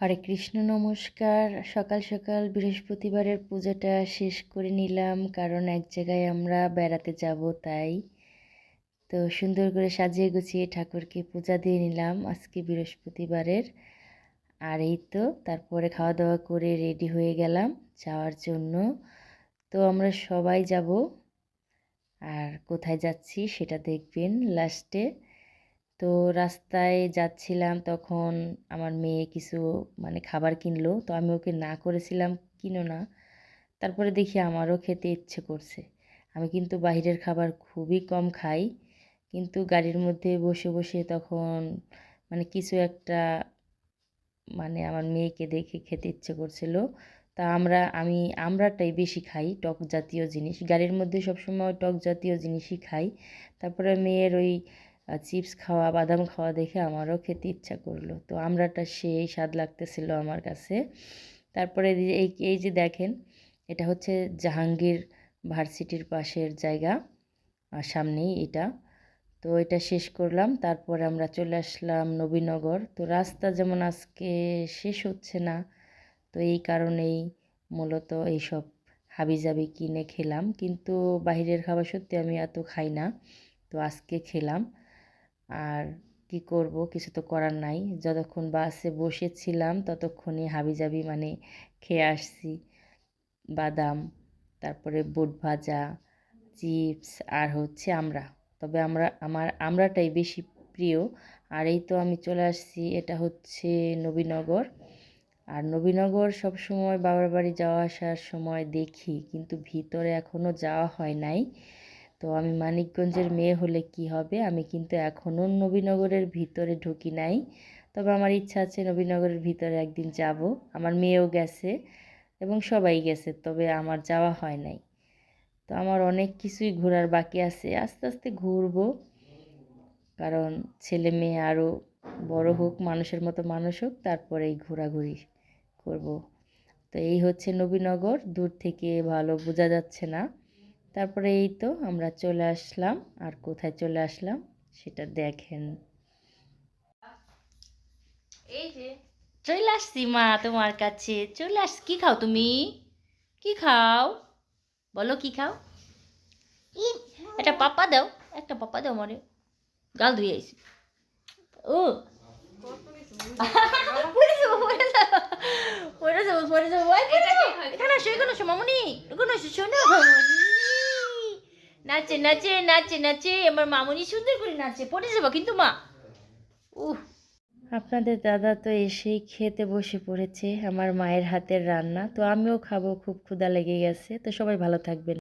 হরে কৃষ্ণ, নমস্কার। সকাল সকাল বৃহস্পতিবারের পূজাটা শেষ করে নিলাম, কারণ এক জায়গায় আমরা বেড়াতে যাব, তাই তো সুন্দর করে সাজিয়ে গুছিয়ে ঠাকুরকে পূজা দিয়ে নিলাম আজকে বৃহস্পতিবারের। আর এই তো তারপরে খাওয়া দাওয়া করে রেডি হয়ে গেলাম যাওয়ার জন্য। তো আমরা সবাই যাব, আর কোথায় যাচ্ছি সেটা দেখবেন লাস্টে। তো রাস্তায় যাচ্ছিলাম, তখন আমার মেয়ে কিছু খাবার কিনলো, তো আমি ওকে না করেছিলাম কিনো না। তারপরে দেখি আমারও খেতে ইচ্ছে করছে। আমি কিন্তু বাইরের খাবার খুবই কম খাই, কিন্তু গাড়ির মধ্যে বসে বসে তখন কিছু একটা আমার মেয়েকে দেখে খেতে ইচ্ছে করছিল। তা আমি আমড়াটাই বেশি খাই, টক জাতীয় জিনিস গাড়ির মধ্যে সবসময় টক জাতীয় জিনিসই খাই। তারপরে মেয়ের ওই চিপস খাওয়া, বাদাম খাওয়া দেখে আমারও খেতে ইচ্ছা করলো, তো আমড়াটা সেই স্বাদ লাগতেছিল আমার কাছে। তারপরে এই এই যে দেখেন, এটা হচ্ছে জাহাঙ্গীর ভার্সিটির পাশের জায়গা, সামনেই এটা। তো এটা শেষ করলাম, তারপরে আমরা চলে আসলাম নবীনগর। তো রাস্তা যেমন আজকে শেষ হচ্ছে না, তো এই কারণেই মূলত এইসব হাবিজাবি কিনে খেলাম। কিন্তু বাইরের খাবার সত্যি আমি এত খাই না, তো আজকে খেলাম। আর কি করব, কিছু তো করার নাই। যতক্ষণ বাসে বসেছিলাম ততক্ষণই হাবিজাবি খেয়ে আসছি। বাদাম, তারপরে বুট ভাজা, চিপস, আর হচ্ছে আমড়া। তবে আমার আমড়াটাই বেশি প্রিয়। আর এই তো আমি চলে আসছি, এটা হচ্ছে নবীনগর। আর নবীনগর সবসময় বাবার বাড়ি যাওয়া আসার সময় দেখি, কিন্তু ভিতরে এখনও যাওয়া হয় নাই। তো আমি মানিকগঞ্জের মেয়ে হলে কি হবে, আমি কিন্তু এখনও নবীনগরের ভিতরে ঢুকি নাই। তবে আমার ইচ্ছা আছে নবীনগরের ভিতরে একদিন যাব। আমার মেয়েও গেছে এবং সবাই গেছে, তবে আমার যাওয়া হয় নাই। তো আমার অনেক কিছুই ঘোরার বাকি আছে, আস্তে আস্তে ঘুরবো, কারণ ছেলে মেয়ে আরও বড় হোক, মানুষের মতো মানুষ হোক, তারপরেই ঘোরাঘুরি করব। তো এই হচ্ছে নবীনগর, দূর থেকে ভালো বোঝা যাচ্ছে না। তারপরে এই তো আমরা চলে আসলাম, আর কোথায় চলে আসলাম সেটা দেখেন। এই যে চলে আসছি মা তোমার কাছে, চলে আস। কি খাও তুমি? কি খাও বলো, কি খাও? একটা পাপ্পা দাও, একটা পাপ্পা দাও, মরে গাল ধুয়ে আইছি। ও পড়ে যাবো, পড়ে যাবো, পড়ে যাবো, পড়ে যাবো। এখানে আসো, এখানে আসো মামুনি, এখানে আসো, শোনো মামুনি। নাচে নাচে নাচে নাচে আমার মামুনি সুন্দর করে নাচে, পড়ে যাবো কিন্তু মা। উহ, আপনাদের দাদা তো এসেই খেতে বসে পড়েছে আমার মায়ের হাতের রান্না। তো আমিও খাবো, খুব ক্ষুধা লেগে গেছে। তো সবাই ভালো থাকবেন।